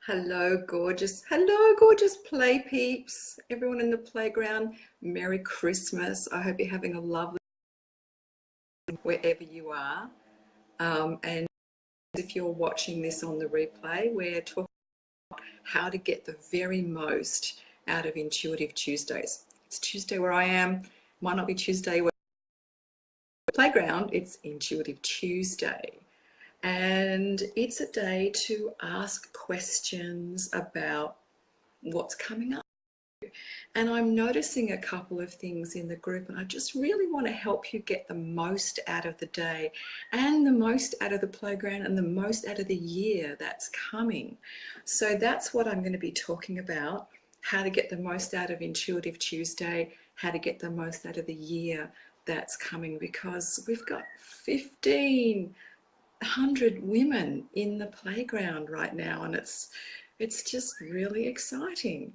Hello, gorgeous play peeps. Everyone in the playground, Merry Christmas. I hope you're having a lovely wherever you are. And if you're watching this on the replay, we're talking about how to get the very most out of Intuitive Tuesdays. It's Tuesday where I am. Might not be Tuesday where the playground. It's Intuitive Tuesday. And it's a day to ask questions about what's coming up. And I'm noticing a couple of things in the group, and I just really want to help you get the most out of the day and the most out of the playground and the most out of the year that's coming. So that's what I'm going to be talking about: how to get the most out of Intuitive Tuesday, how to get the most out of the year that's coming, because we've got 1,500 women in the playground right now, and it's just really exciting.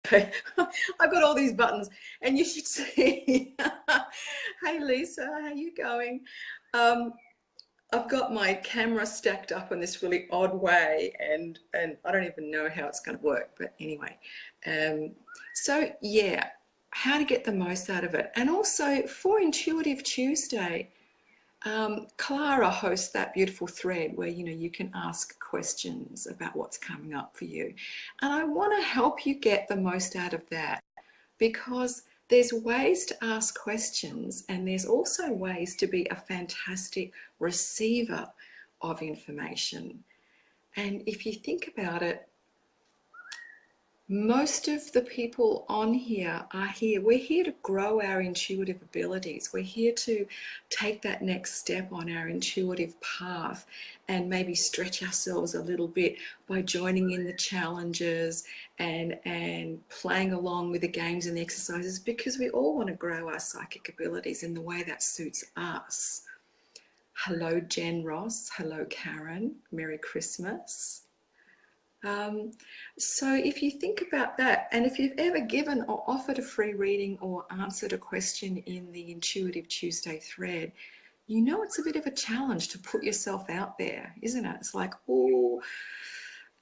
Okay. I've got all these buttons, and you should see. Hey Lisa, how you going? I've got my camera stacked up in this really odd way, and I don't even know how it's going to work, but anyway. So yeah, how to get the most out of it. And also for Intuitive Tuesday, Clara hosts that beautiful thread where you can ask questions about what's coming up for you, and I want to help you get the most out of that, because there's ways to ask questions and there's also ways to be a fantastic receiver of information. And if you think about it, most of the people on here are here. We're here to grow our intuitive abilities. We're here to take that next step on our intuitive path and maybe stretch ourselves a little bit by joining in the challenges and playing along with the games and the exercises, because we all want to grow our psychic abilities in the way that suits us. Hello, Jen Ross. Hello, Karen. Merry Christmas. So if you think about that, and if you've ever given or offered a free reading or answered a question in the Intuitive Tuesday thread, you know it's a bit of a challenge to put yourself out there, isn't it? It's like, oh,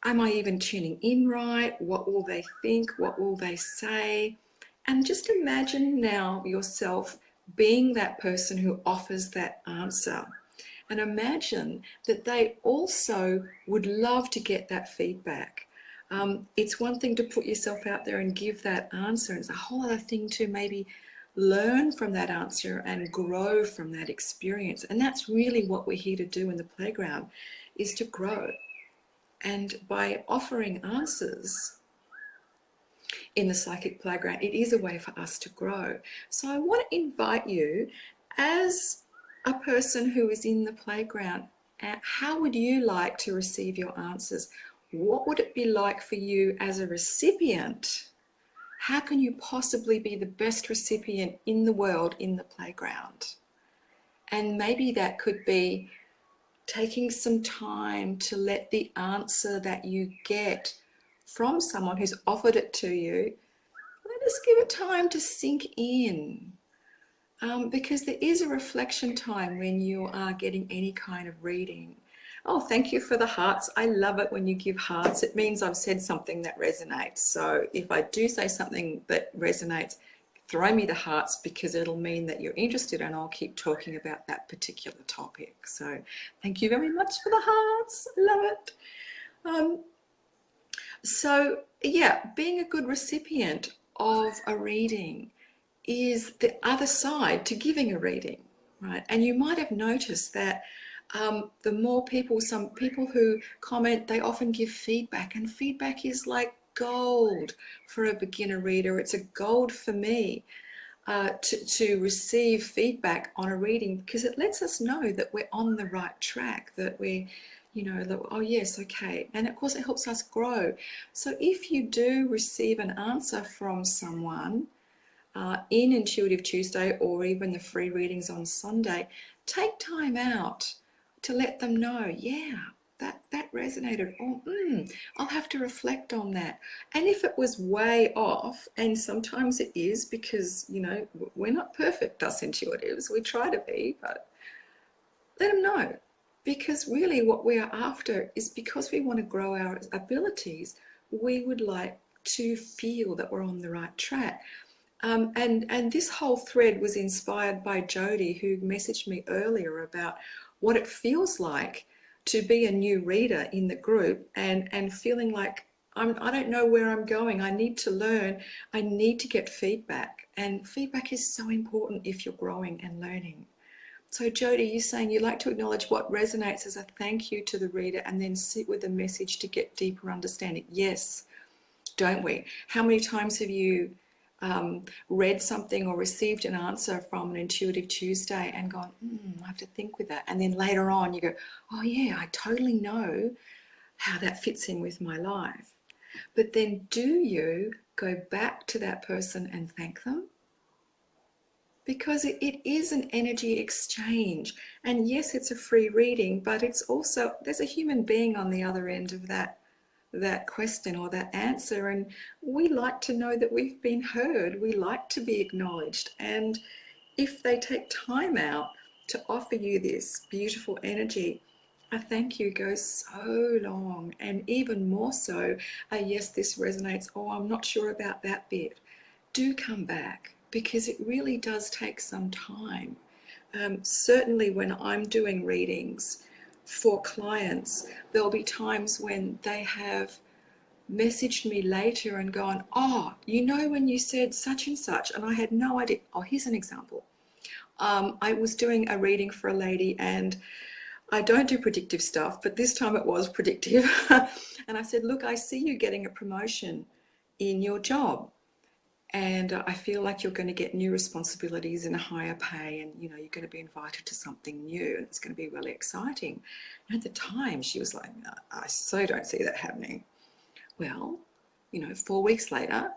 am I even tuning in right? What will they think? What will they say? And just imagine now yourself being that person who offers that answer. And imagine that they also would love to get that feedback. It's one thing to put yourself out there and give that answer. It's a whole other thing to maybe learn from that answer and grow from that experience. And that's really what we're here to do in the playground, is to grow. And by offering answers in the psychic playground, it is a way for us to grow. So I want to invite you, as a person who is in the playground, how would you like to receive your answers? What would it be like for you as a recipient? How can you possibly be the best recipient in the world in the playground? And maybe that could be taking some time to let the answer that you get from someone who's offered it to you, let us give it time to sink in. Because there is a reflection time when you are getting any kind of reading. Oh, thank you for the hearts. I love it when you give hearts. It means I've said something that resonates. So if I do say something that resonates, throw me the hearts, because it'll mean that you're interested, and I'll keep talking about that particular topic. So thank you very much for the hearts. I love it. So yeah, being a good recipient of a reading is the other side to giving a reading, right? And you might have noticed that the more people, some people who comment, they often give feedback, and feedback is like gold for a beginner reader. It's a gold for me to receive feedback on a reading, because it lets us know that we're on the right track, that we're, oh yes, okay. And of course it helps us grow. So if you do receive an answer from someone, in Intuitive Tuesday, or even the free readings on Sunday, take time out to let them know, yeah, that resonated. Oh, I'll have to reflect on that. And if it was way off, and sometimes it is, because we're not perfect, us intuitives, we try to be, but let them know. Because really what we are after is, because we want to grow our abilities, we would like to feel that we're on the right track. And this whole thread was inspired by Jody, who messaged me earlier about what it feels like to be a new reader in the group, and feeling like I don't know where I'm going. I need to learn. I need to get feedback. And feedback is so important if you're growing and learning. So Jody, you're saying you like to acknowledge what resonates as a thank you to the reader and then sit with the message to get deeper understanding. Yes, don't we? How many times have you read something or received an answer from an Intuitive Tuesday and gone, I have to think with that. And then later on you go, oh yeah, I totally know how that fits in with my life. But then do you go back to that person and thank them? Because it is an energy exchange. And yes, it's a free reading, but it's also, there's a human being on the other end of that question or that answer, and we like to know that we've been heard. We like to be acknowledged. And if they take time out to offer you this beautiful energy, a thank you goes so long. And even more so, yes, this resonates, oh, I'm not sure about that bit. Do come back, because it really does take some time. Certainly when I'm doing readings for clients, there'll be times when they have messaged me later and gone, oh, you know, when you said such and such, and I had no idea. Oh, here's an example. I was doing a reading for a lady, and I don't do predictive stuff, but this time it was predictive. And I said, look, I see you getting a promotion in your job, and I feel like you're going to get new responsibilities and a higher pay, and you know, you're going to be invited to something new, and it's going to be really exciting. And at the time she was like, no, I so don't see that happening. Well, you know, 4 weeks later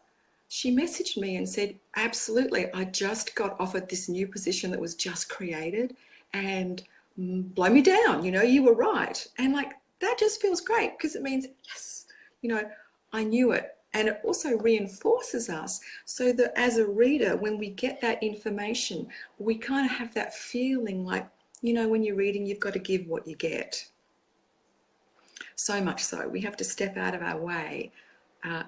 she messaged me and said, absolutely, I just got offered this new position that was just created, and blow me down, you know, you were right. And like, that just feels great, because it means, yes, you know, I knew it. And it also reinforces us, so that as a reader, when we get that information, we kind of have that feeling like, you know, when you're reading, you've got to give what you get. So much so, we have to step out of our way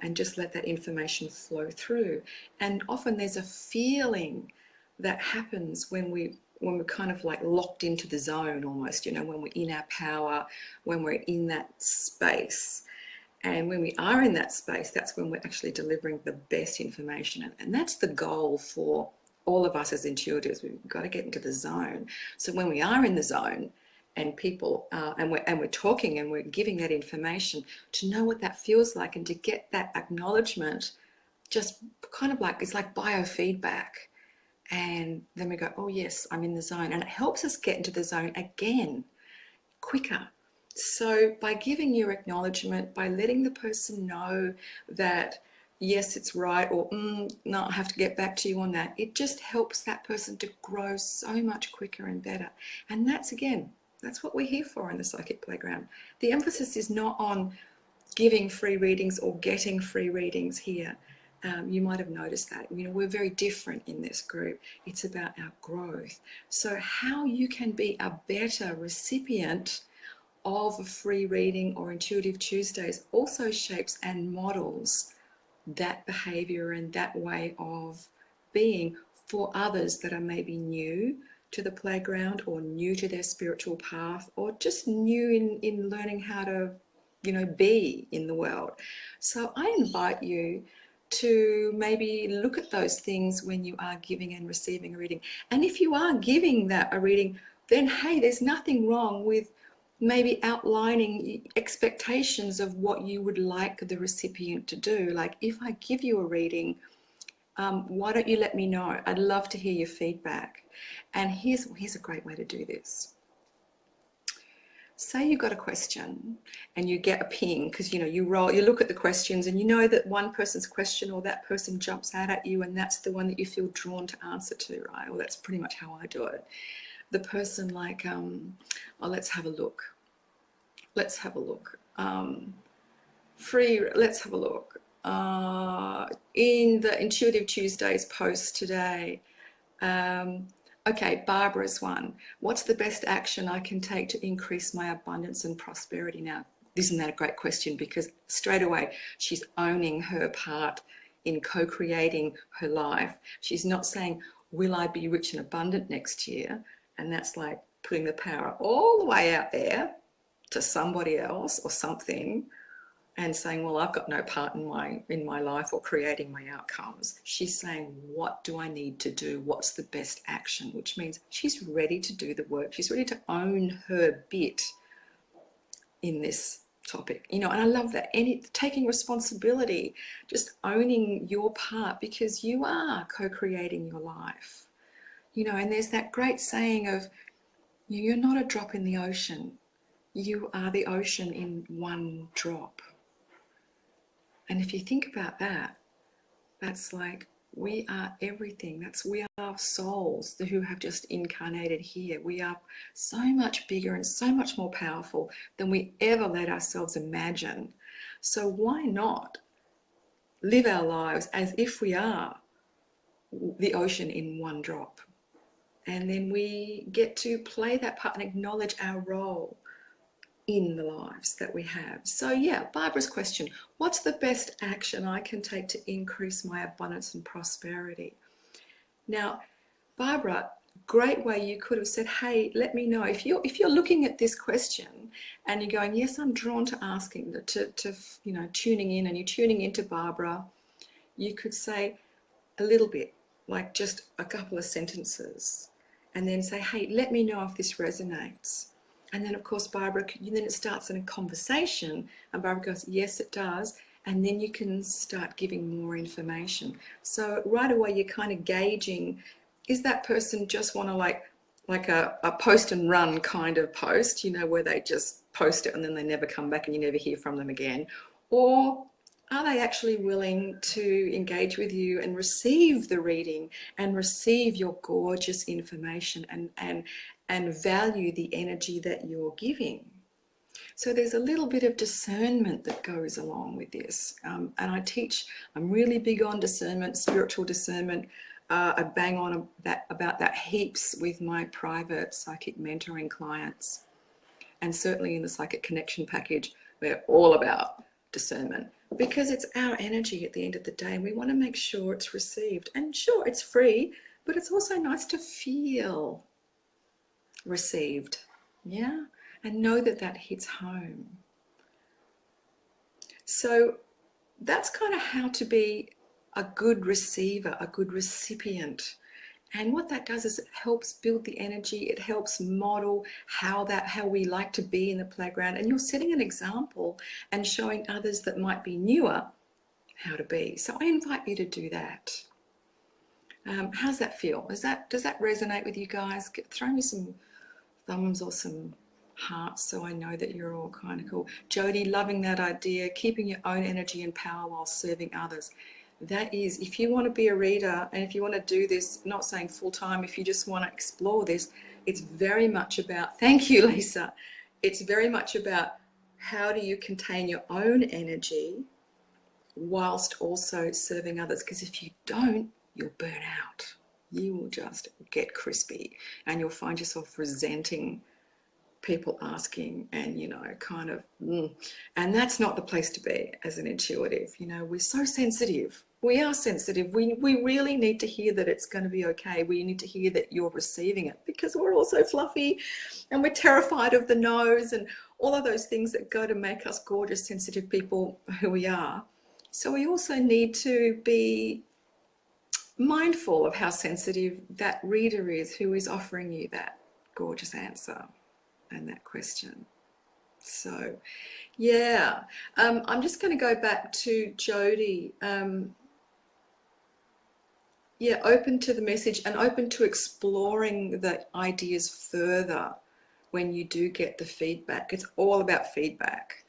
and just let that information flow through. And often there's a feeling that happens when we're kind of like locked into the zone almost, you know, when we're in our power, when we're in that space. And when we are in that space, that's when we're actually delivering the best information. And that's the goal for all of us as intuitives. We've got to get into the zone. So when we are in the zone, and people and we're talking and we're giving that information, to know what that feels like and to get that acknowledgement, just kind of like, it's like biofeedback. And then we go, oh yes, I'm in the zone. And it helps us get into the zone again quicker. So by giving your acknowledgement, by letting the person know that yes, it's right, or no, I have to get back to you on that, it just helps that person to grow so much quicker and better. And that's, again, that's what we're here for in the Psychic Playground. The emphasis is not on giving free readings or getting free readings here. You might have noticed that, you know, we're very different in this group. It's about our growth. So how you can be a better recipient of a free reading or Intuitive Tuesdays also shapes and models that behavior and that way of being for others that are maybe new to the playground, or new to their spiritual path, or just new in learning how to, you know, be in the world. So I invite you to maybe look at those things when you are giving and receiving a reading. And if you are giving that a reading, then hey, there's nothing wrong with maybe outlining expectations of what you would like the recipient to do. Like, if I give you a reading, why don't you let me know? I'd love to hear your feedback. And here's a great way to do this. Say you've got a question and you get a ping, because you know, you look at the questions and you know that one person's question or that person jumps out at you, and that's the one that you feel drawn to answer to, right? Well, that's pretty much how I do it. The person like, oh, let's have a look. Let's have a look. Let's have a look. In the Intuitive Tuesdays post today, Okay, Barbara's one. What's the best action I can take to increase my abundance and prosperity now? Isn't that a great question? Because straight away, she's owning her part in co-creating her life. She's not saying, will I be rich and abundant next year? And that's like putting the power all the way out there to somebody else or something, and saying, well, I've got no part in my life or creating my outcomes. She's saying, what do I need to do? What's the best action? Which means she's ready to do the work. She's ready to own her bit in this topic. And I love that. Taking responsibility, just owning your part, because you are co-creating your life. And there's that great saying of, you're not a drop in the ocean. You are the ocean in one drop. And if you think about that, that's like, we are everything. We are souls who have just incarnated here. We are so much bigger and so much more powerful than we ever let ourselves imagine. So why not live our lives as if we are the ocean in one drop? And then we get to play that part and acknowledge our role in the lives that we have. So yeah, Barbara's question, what's the best action I can take to increase my abundance and prosperity? Now, Barbara, great way you could have said, hey, let me know if you're looking at this question and you're going, yes, I'm drawn to asking, to tuning in, and you're tuning into Barbara, you could say a little bit, like just a couple of sentences, and then say, hey, let me know if this resonates. And then, of course, Barbara, then it starts in a conversation, and Barbara goes, yes, it does. And then you can start giving more information. So right away, you're kind of gauging, is that person just want to like a post and run kind of post, where they just post it and then they never come back and you never hear from them again? Or are they actually willing to engage with you and receive the reading and receive your gorgeous information and value the energy that you're giving? So there's a little bit of discernment that goes along with this. And I'm really big on discernment, spiritual discernment. I bang on about that heaps with my private psychic mentoring clients. And certainly in the Psychic Connection package, we're all about discernment, because it's our energy at the end of the day, and we want to make sure it's received. And sure, it's free, but it's also nice to feel received, yeah, and know that hits home. So that's kind of how to be a good receiver, a good recipient. And what that does is it helps build the energy. It helps model how we like to be in the playground. And you're setting an example and showing others that might be newer how to be. So I invite you to do that. How's that feel? Does that resonate with you guys? Throw me some thumbs or some hearts so I know that you're all kind of cool. Jody, loving that idea, keeping your own energy and power while serving others. That is, if you want to be a reader and if you want to do this, not saying full time, if you just want to explore this, it's very much about, thank you, Lisa, it's very much about how do you contain your own energy whilst also serving others, because if you don't, you'll burn out. You will just get crispy and you'll find yourself resenting people asking and, kind of, and that's not the place to be as an intuitive. We're so sensitive. We are sensitive. We really need to hear that it's going to be okay. We need to hear that you're receiving it, because we're also fluffy and we're terrified of the no's and all of those things that go to make us gorgeous, sensitive people who we are. So we also need to be mindful of how sensitive that reader is who is offering you that gorgeous answer and that question. So yeah, I'm just going to go back to Jody. Yeah, open to the message and open to exploring the ideas further when you do get the feedback. It's all about feedback.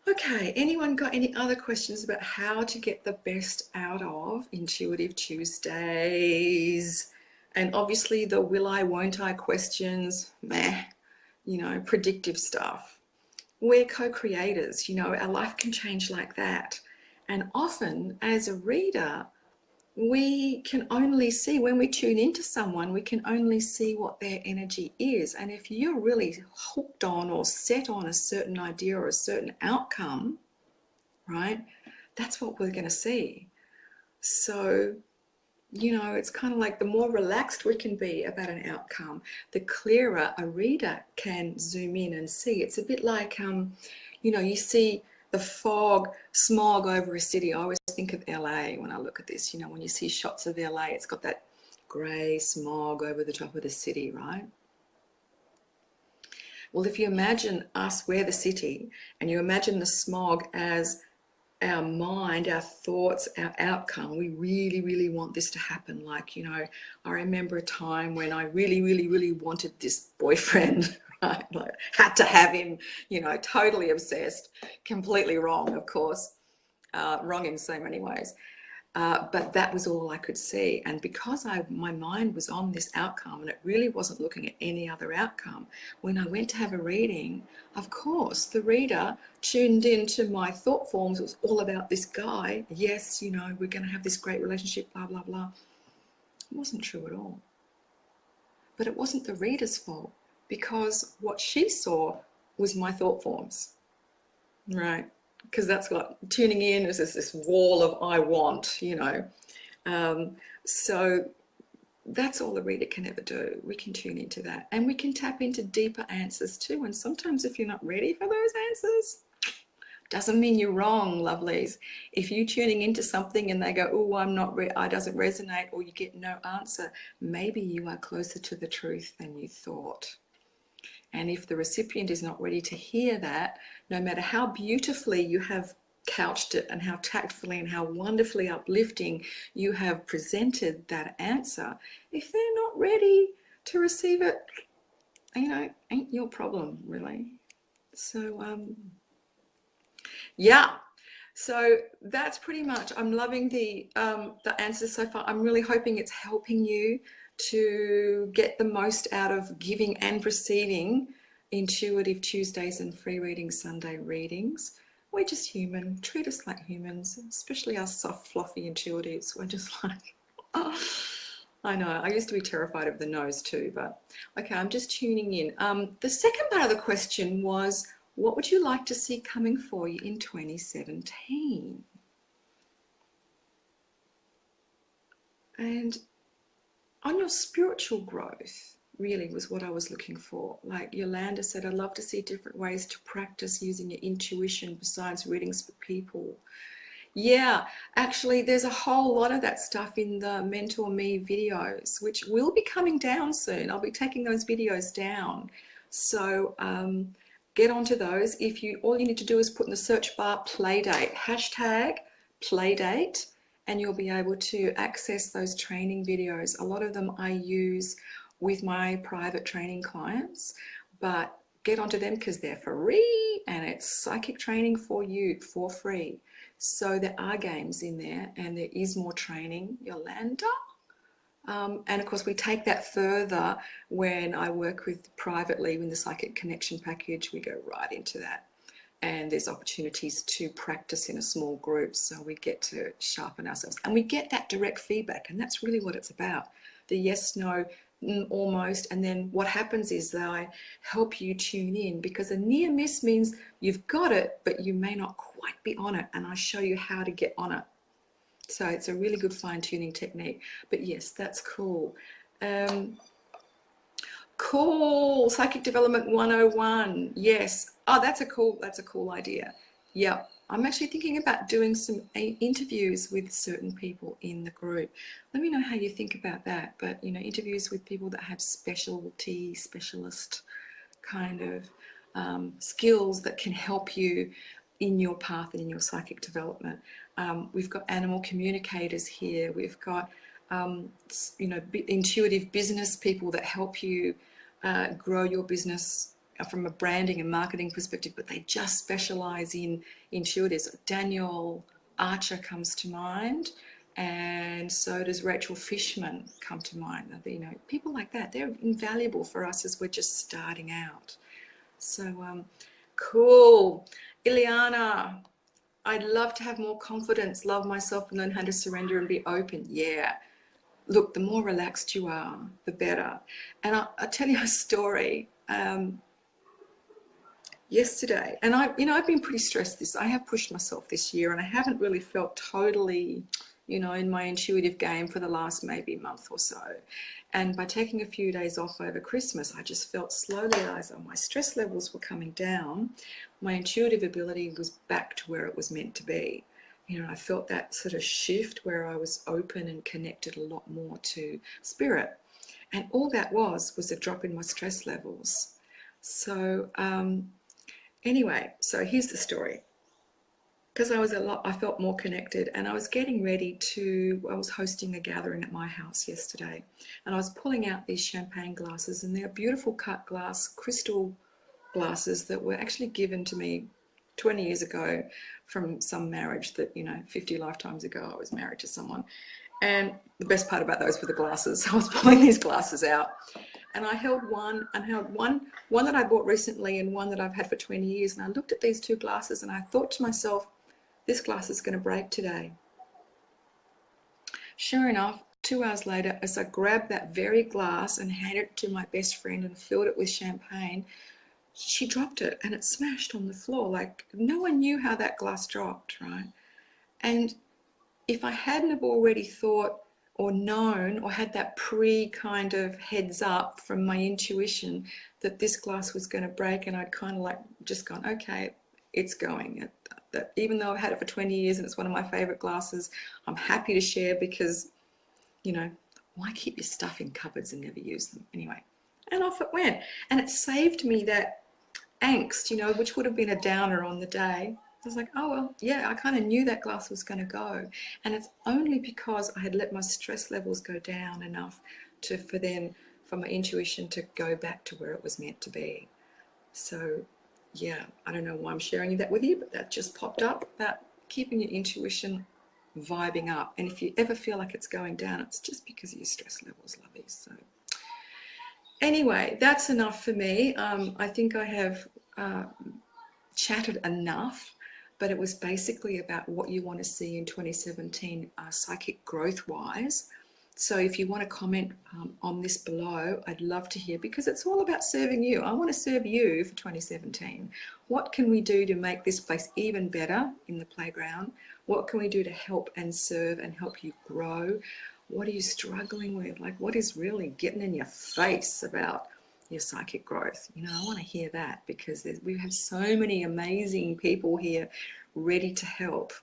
Okay, anyone got any other questions about how to get the best out of Intuitive Tuesdays? And obviously the will I, won't I questions, meh, predictive stuff. We're co-creators, our life can change like that. And often as a reader, we can only see, when we tune into someone, we can only see what their energy is. And if you're really hooked on or set on a certain idea or a certain outcome, right, that's what we're going to see. So, you know, it's kind of like the more relaxed we can be about an outcome, the clearer a reader can zoom in and see. It's a bit like, you know, you see the smog over a city. I always think of LA when I look at this. You know, when you see shots of LA, it's got that grey smog over the top of the city, right? Well, if you imagine us, we're the city, and you imagine the smog as our mind, our thoughts, our outcome, we really, really want this to happen. Like, you know, I remember a time when I really, really, really wanted this boyfriend, right? Like, had to have him, you know, totally obsessed, completely wrong, of course, wrong in so many ways. But that was all I could see. And because my mind was on this outcome and it really wasn't looking at any other outcome, when I went to have a reading, of course, the reader tuned into my thought forms. It was all about this guy. Yes, you know, we're going to have this great relationship, blah, blah, blah. It wasn't true at all. But it wasn't the reader's fault, because what she saw was my thought forms, right? Because that's what tuning in is, this wall of I want, you know. So that's all the reader can ever do. We can tune into that, and we can tap into deeper answers too. And sometimes if you're not ready for those answers, doesn't mean you're wrong, lovelies. If you're tuning into something and they go, oh, I'm not, I doesn't resonate, or you get no answer, maybe you are closer to the truth than you thought. And if the recipient is not ready to hear that, no matter how beautifully you have couched it and how tactfully and how wonderfully uplifting you have presented that answer, if they're not ready to receive it, you know, ain't your problem, really. So, yeah. So that's pretty much, I'm loving the answers so far. I'm really hoping it's helping you to get the most out of giving and receiving Intuitive Tuesdays and Free Reading Sunday readings. We're just human. Treat us like humans, especially us soft, fluffy intuitives. We're just like, oh, I know. I used to be terrified of the nose too, but okay, I'm just tuning in. The second part of the question was, what would you like to see coming for you in 2017? And on your spiritual growth, really was what I was looking for. Like Yolanda said, I'd love to see different ways to practice using your intuition besides readings for people. Yeah, actually, there's a whole lot of that stuff in the Mentor Me videos, which will be coming down soon. I'll be taking those videos down. So get onto those. All you need to do is put in the search bar Playdate, hashtag Playdate, and you'll be able to access those training videos. A lot of them I use with my private training clients, but get onto them because they're free and it's psychic training for you for free. So there are games in there and there is more training, Yolanda. And of course, we take that further when I work with privately in the Psychic Connection package. We go right into that. And there's opportunities to practice in a small group, so we get to sharpen ourselves. And we get that direct feedback, and that's really what it's about. The yes, no, almost, and then what happens is that I help you tune in, because a near miss means you've got it, but you may not quite be on it, and I show you how to get on it. So it's a really good fine-tuning technique. But yes, that's cool. Cool. Psychic Development 101. Yes. Oh, that's a cool idea. Yeah. I'm actually thinking about doing some interviews with certain people in the group. Let me know how you think about that. But, you know, interviews with people that have specialist kind of skills that can help you in your path and in your psychic development. We've got animal communicators here. We've got, you know, intuitive business people that help you grow your business from a branding and marketing perspective, but they just specialize in intuitives. Daniel Archer comes to mind, and so does Rachel Fishman come to mind. You know, people like that, they're invaluable for us as we're just starting out. So cool. Ileana, I'd love to have more confidence, love myself, and learn how to surrender and be open. Yeah. Look, the more relaxed you are, the better. And I'll tell you a story. Yesterday, and I've been pretty stressed I have pushed myself this year, and I haven't really felt totally, in my intuitive game for the last maybe month or so. And by taking a few days off over Christmas, I just felt slowly as my stress levels were coming down, my intuitive ability was back to where it was meant to be. I felt that sort of shift where I was open and connected a lot more to spirit. And all that was a drop in my stress levels. So, anyway, so here's the story. Because I felt more connected, and I was getting ready I was hosting a gathering at my house yesterday, and I was pulling out these champagne glasses, and they're beautiful cut glass, crystal glasses that were actually given to me 20 years ago from some marriage that, 50 lifetimes ago I was married to someone. And the best part about those were the glasses. I was pulling these glasses out, and I held one that I bought recently and one that I've had for 20 years. And I looked at these two glasses and I thought to myself, this glass is going to break today. Sure enough, 2 hours later, as I grabbed that very glass and handed it to my best friend and filled it with champagne, she dropped it and it smashed on the floor. Like, no one knew how that glass dropped, right? And if I hadn't have already thought or known or had that kind of heads up from my intuition that this glass was going to break, and I'd kind of like just gone, okay, it's going. That even though I've had it for 20 years and it's one of my favorite glasses, I'm happy to share because, why keep your stuff in cupboards and never use them anyway? And off it went. And it saved me that angst, which would have been a downer on the day. I was like, oh, well, yeah, I kind of knew that glass was going to go. And it's only because I had let my stress levels go down enough for my intuition to go back to where it was meant to be. So, yeah, I don't know why I'm sharing that with you, but that just popped up, that keeping your intuition vibing up. And if you ever feel like it's going down, it's just because of your stress levels, lovies. So anyway, that's enough for me. I think I have chatted enough, but it was basically about what you want to see in 2017 psychic growth wise. So if you want to comment on this below, I'd love to hear, because it's all about serving you. I want to serve you for 2017. What can we do to make this place even better in the playground? What can we do to help and serve and help you grow? What are you struggling with? Like, what is really getting in your face about your psychic growth? I want to hear that, because we have so many amazing people here ready to help.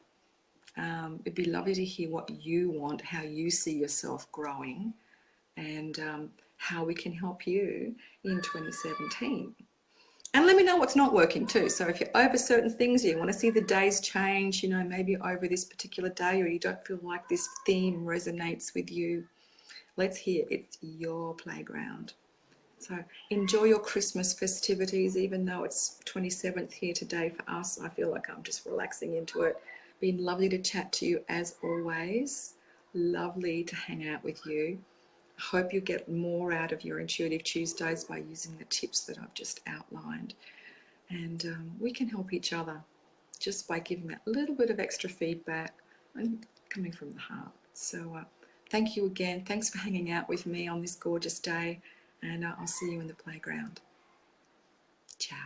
It'd be lovely to hear what you want, how you see yourself growing, and how we can help you in 2017. And let me know what's not working too. So if you're over certain things, you want to see the days change, maybe over this particular day, or you don't feel like this theme resonates with you, let's hear. It's your playground. So enjoy your Christmas festivities, even though it's 27th here today for us. I feel like I'm just relaxing into it. Been lovely to chat to you as always. Lovely to hang out with you. I hope you get more out of your Intuitive Tuesdays by using the tips that I've just outlined. And we can help each other just by giving that little bit of extra feedback and coming from the heart. So thank you again. Thanks for hanging out with me on this gorgeous day. And I'll see you in the playground. Ciao.